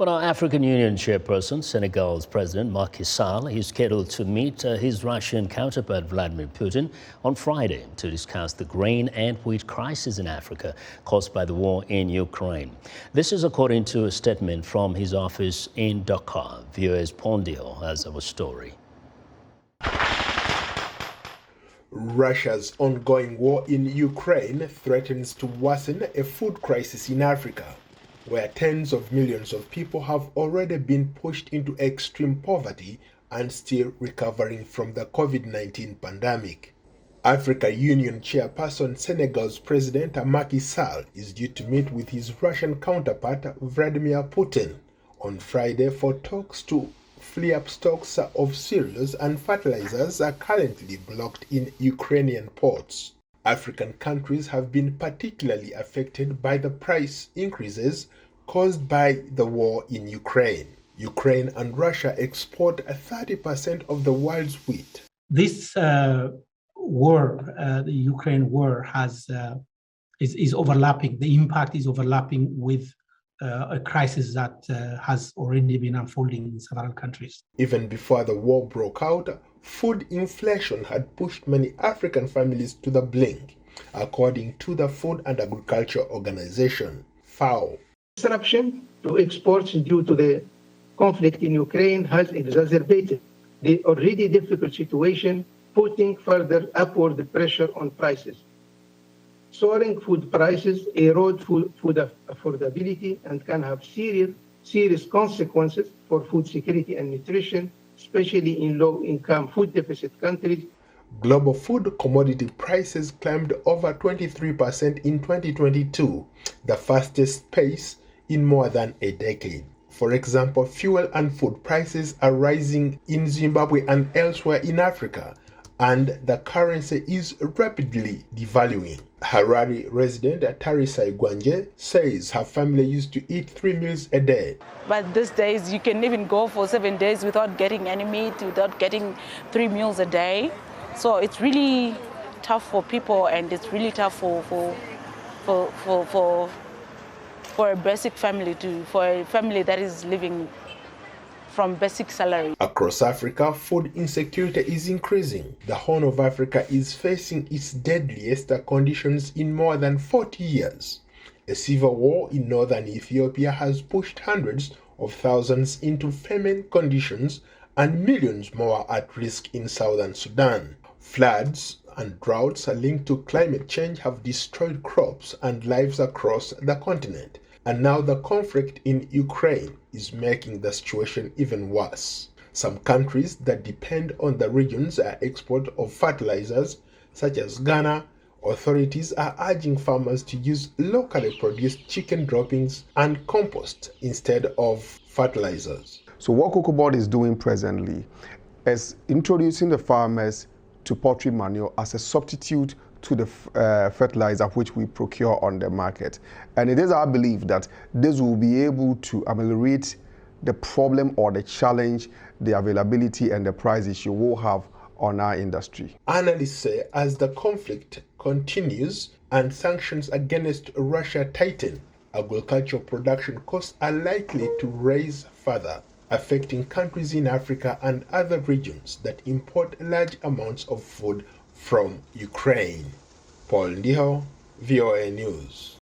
But our African Union Chairperson, Senegal's President Macky Sall, is scheduled to meet his Russian counterpart Vladimir Putin on Friday to discuss the grain and wheat crisis in Africa caused by the war in Ukraine. This is according to a statement from his office in Dakar. VOA's Ndiho has our story. Russia's ongoing war in Ukraine threatens to worsen a food crisis in Africa, where tens of millions of people have already been pushed into extreme poverty and still recovering from the COVID-19 pandemic. Africa Union Chairperson Senegal's President Macky Sall is due to meet with his Russian counterpart Vladimir Putin on Friday for talks to free up stocks of cereals and fertilizers are currently blocked in Ukrainian ports. African countries have been particularly affected by the price increases caused by the war in Ukraine. Ukraine and Russia export 30% of the world's wheat. This war, the Ukraine war, is overlapping. The impact is overlapping with a crisis that has already been unfolding in several countries. Even before the war broke out, food inflation had pushed many African families to the brink, according to the Food and Agriculture Organization, FAO. Disruption to exports due to the conflict in Ukraine has exacerbated the already difficult situation, putting further upward pressure on prices. Soaring food prices erode food affordability and can have serious consequences for food security and nutrition, especially in low-income food deficit countries. Global food commodity prices climbed over 23% in 2022, the fastest pace in more than a decade. For example, fuel and food prices are rising in Zimbabwe and elsewhere in Africa, and the currency is rapidly devaluing. Harare resident Tarisai Gwanje says her family used to eat 3 meals a day. But these days you can even go for 7 days without getting any meat, without getting 3 meals a day. So it's really tough for people, and it's really tough for a basic family for a family that is living from basic salary. Across Africa, food insecurity is increasing. The Horn of Africa is facing its deadliest conditions in more than 40 years. A civil war in northern Ethiopia has pushed hundreds of thousands into famine conditions and millions more at risk in southern Sudan. Floods and droughts linked to climate change have destroyed crops and lives across the continent. And now the conflict in Ukraine is making the situation even worse. Some countries that depend on the region's export of fertilizers, such as Ghana, authorities are urging farmers to use locally produced chicken droppings and compost instead of fertilizers. So what Cocoa Board is doing presently is introducing the farmers to poultry manure as a substitute to the fertilizer which we procure on the market. And it is our belief that this will be able to ameliorate the problem or the challenge the availability and the price issue will have on our industry. Analysts say as the conflict continues and sanctions against Russia tighten, agricultural production costs are likely to rise further, affecting countries in Africa and other regions that import large amounts of food from Ukraine. Ndiho, VOA News.